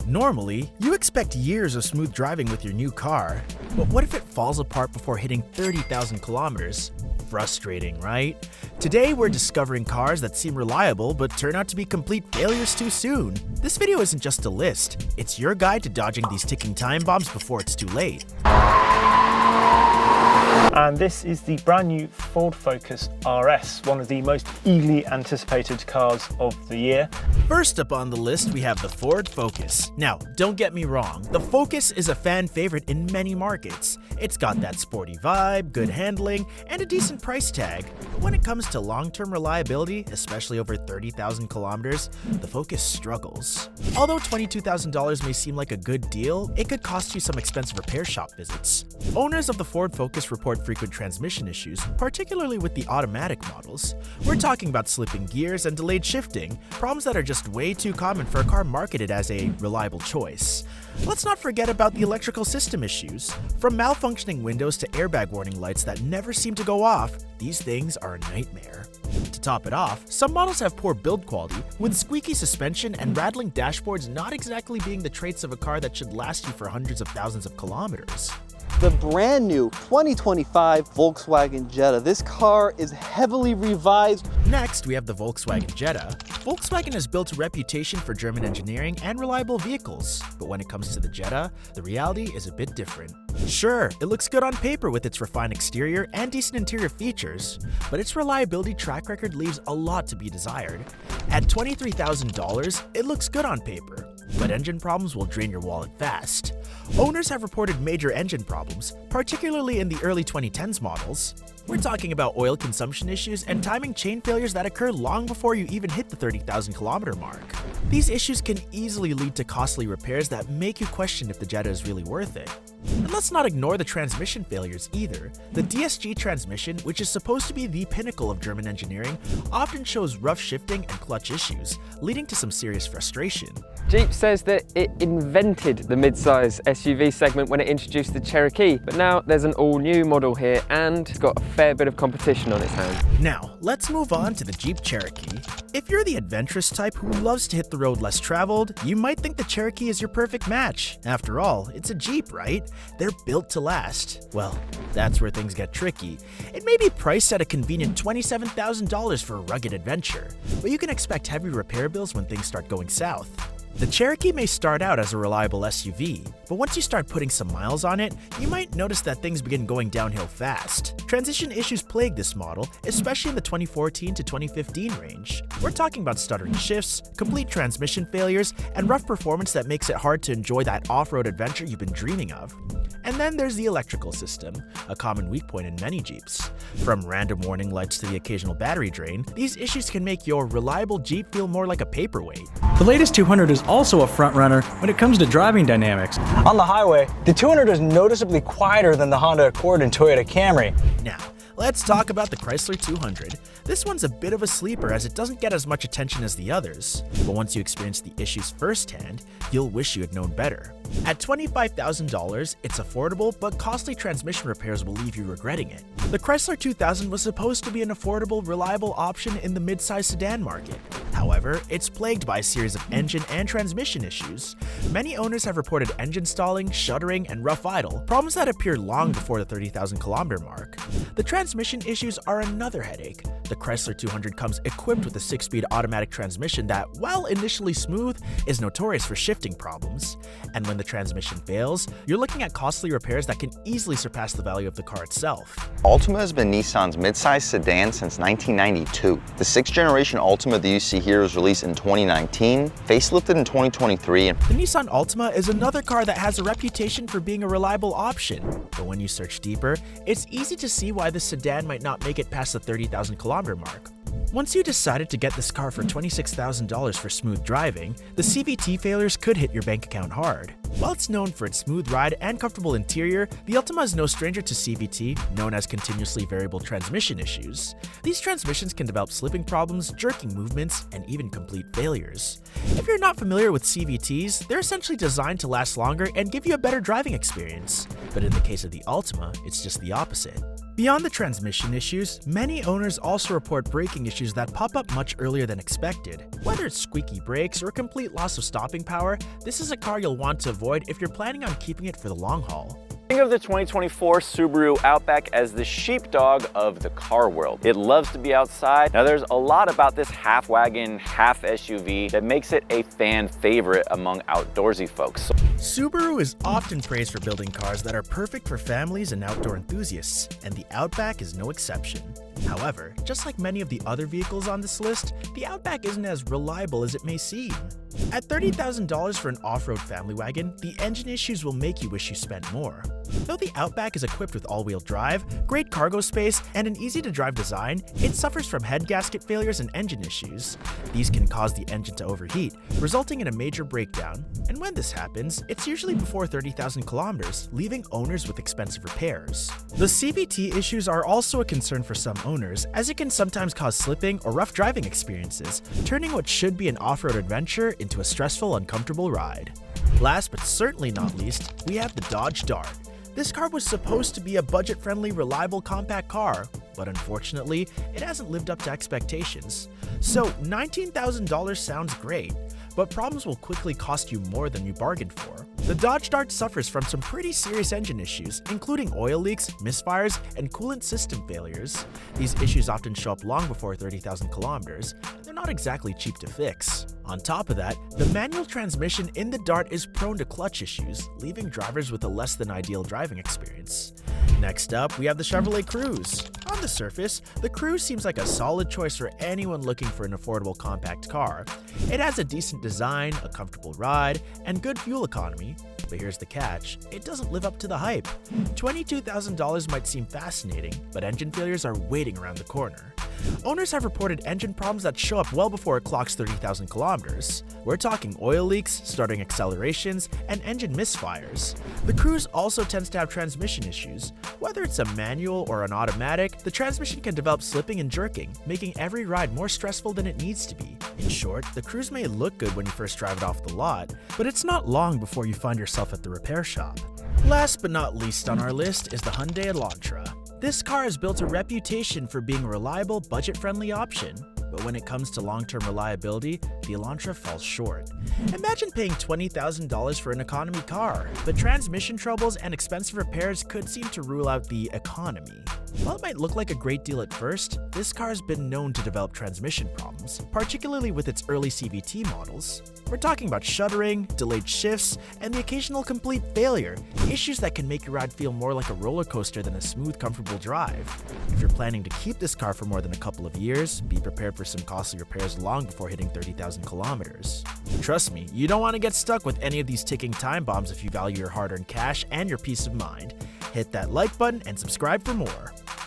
Normally, you expect years of smooth driving with your new car, but what if it falls apart before hitting 30,000 kilometers? Frustrating, right? Today, we're discovering cars that seem reliable but turn out to be complete failures too soon. This video isn't just a list, it's your guide to dodging these ticking time bombs before it's too late. And this is the brand new Ford Focus RS, one of the most eagerly anticipated cars of the year. First up on the list, we have the Ford Focus. Now, don't get me wrong, the Focus is a fan favorite in many markets. It's got that sporty vibe, good handling, and a decent price tag. But when it comes to long-term reliability, especially over 30,000 kilometers, the Focus struggles. Although $22,000 may seem like a good deal, it could cost you some expensive repair shop visits. Owners of the Ford Focus report frequent transmission issues, particularly with the automatic models. We're talking about slipping gears and delayed shifting, problems that are just way too common for a car marketed as a reliable choice. Let's not forget about the electrical system issues. From malfunctioning windows to airbag warning lights that never seem to go off, these things are a nightmare. To top it off, some models have poor build quality, with squeaky suspension and rattling dashboards not exactly being the traits of a car that should last you for hundreds of thousands of kilometers. The brand new 2025 Volkswagen Jetta. This car is heavily revised. Next, we have the Volkswagen Jetta. Volkswagen has built a reputation for German engineering and reliable vehicles, but when it comes to the Jetta, the reality is a bit different. Sure, it looks good on paper with its refined exterior and decent interior features, but its reliability track record leaves a lot to be desired. At $23,000, it looks good on paper, but engine problems will drain your wallet fast. Owners have reported major engine problems, particularly in the early 2010s models. We're talking about oil consumption issues and timing chain failures that occur long before you even hit the 30,000 kilometer mark. These issues can easily lead to costly repairs that make you question if the Jetta is really worth it. And let's not ignore the transmission failures either. The DSG transmission, which is supposed to be the pinnacle of German engineering, often shows rough shifting and clutch issues, leading to some serious frustration. Jeep says that it invented the mid-size SUV segment when it introduced the Cherokee, but now there's an all-new model here and it's got a fair bit of competition on its hands. Now, let's move on to the Jeep Cherokee. If you're the adventurous type who loves to hit the road less traveled, you might think the Cherokee is your perfect match. After all, it's a Jeep, right? They're built to last. Well, that's where things get tricky. It may be priced at a convenient $27,000 for a rugged adventure, but you can expect heavy repair bills when things start going south. The Cherokee may start out as a reliable SUV, but once you start putting some miles on it, you might notice that things begin going downhill fast. Transition issues plague this model, especially in the 2014 to 2015 range. We're talking about stuttering shifts, complete transmission failures, and rough performance that makes it hard to enjoy that off-road adventure you've been dreaming of. And then there's the electrical system, a common weak point in many Jeeps. From random warning lights to the occasional battery drain, these issues can make your reliable Jeep feel more like a paperweight. The latest 200 is also a front-runner when it comes to driving dynamics. On the highway, the 200 is noticeably quieter than the Honda Accord and Toyota Camry. Now, let's talk about the Chrysler 200. This one's a bit of a sleeper as it doesn't get as much attention as the others, but once you experience the issues firsthand, you'll wish you had known better. At $25,000, it's affordable, but costly transmission repairs will leave you regretting it. The Chrysler 2000 was supposed to be an affordable, reliable option in the mid-size sedan market. However, it's plagued by a series of engine and transmission issues. Many owners have reported engine stalling, shuddering, and rough idle, problems that appear long before the 30,000 kilometer mark. The transmission issues are another headache. The Chrysler 200 comes equipped with a 6-speed automatic transmission that, while initially smooth, is notorious for shifting problems. And when the transmission fails, you're looking at costly repairs that can easily surpass the value of the car itself. Altima has been Nissan's midsize sedan since 1992. The 6th generation Altima that you see here was released in 2019, facelifted in 2023. The Nissan Altima is another car that has a reputation for being a reliable option, but when you search deeper, it's easy to see why the sedan might not make it past the 30,000 kilometer mark. Once you decided to get this car for $26,000 for smooth driving, the CVT failures could hit your bank account hard. While it's known for its smooth ride and comfortable interior, the Ultima is no stranger to CVT, known as continuously variable transmission issues. These transmissions can develop slipping problems, jerking movements, and even complete failures. If you're not familiar with CVTs, they're essentially designed to last longer and give you a better driving experience. But in the case of the Ultima, it's just the opposite. Beyond the transmission issues, many owners also report braking issues that pop up much earlier than expected. Whether it's squeaky brakes or complete loss of stopping power, this is a car you'll want to avoid if you're planning on keeping it for the long haul. Think of the 2024 Subaru Outback as the sheepdog of the car world. It loves to be outside. Now there's a lot about this half wagon, half SUV that makes it a fan favorite among outdoorsy folks. Subaru is often praised for building cars that are perfect for families and outdoor enthusiasts, and the Outback is no exception. However, just like many of the other vehicles on this list, the Outback isn't as reliable as it may seem. At $30,000 for an off-road family wagon, the engine issues will make you wish you spent more. Though the Outback is equipped with all-wheel drive, great cargo space, and an easy-to-drive design, it suffers from head gasket failures and engine issues. These can cause the engine to overheat, resulting in a major breakdown. And when this happens, it's usually before 30,000 kilometers, leaving owners with expensive repairs. The CVT issues are also a concern for some owners, as it can sometimes cause slipping or rough driving experiences, turning what should be an off-road adventure into a stressful, uncomfortable ride. Last but certainly not least, we have the Dodge Dart. This car was supposed to be a budget-friendly, reliable compact car, but unfortunately, it hasn't lived up to expectations. So $19,000 sounds great, but problems will quickly cost you more than you bargained for. The Dodge Dart suffers from some pretty serious engine issues, including oil leaks, misfires, and coolant system failures. These issues often show up long before 30,000 kilometers, and they're not exactly cheap to fix. On top of that, the manual transmission in the Dart is prone to clutch issues, leaving drivers with a less than ideal driving experience. Next up, we have the Chevrolet Cruze. On the surface, the Cruze seems like a solid choice for anyone looking for an affordable compact car. It has a decent design, a comfortable ride, and good fuel economy. But here's the catch, it doesn't live up to the hype. $22,000 might seem fascinating, but engine failures are waiting around the corner. Owners have reported engine problems that show up well before it clocks 30,000 kilometers. We're talking oil leaks, starting accelerations, and engine misfires. The Cruze also tends to have transmission issues. Whether it's a manual or an automatic, the transmission can develop slipping and jerking, making every ride more stressful than it needs to be. In short, the Cruze may look good when you first drive it off the lot, but it's not long before you find yourself at the repair shop. Last but not least on our list is the Hyundai Elantra. This car has built a reputation for being a reliable, budget-friendly option, but when it comes to long-term reliability, the Elantra falls short. Imagine paying $20,000 for an economy car, but transmission troubles and expensive repairs could seem to rule out the economy. While it might look like a great deal at first, this car has been known to develop transmission problems, particularly with its early CVT models. We're talking about shuddering, delayed shifts, and the occasional complete failure, issues that can make your ride feel more like a roller coaster than a smooth, comfortable drive. If you're planning to keep this car for more than a couple of years, be prepared for some costly repairs long before hitting 30,000 kilometers. Trust me, you don't want to get stuck with any of these ticking time bombs if you value your hard-earned cash and your peace of mind. Hit that like button and subscribe for more.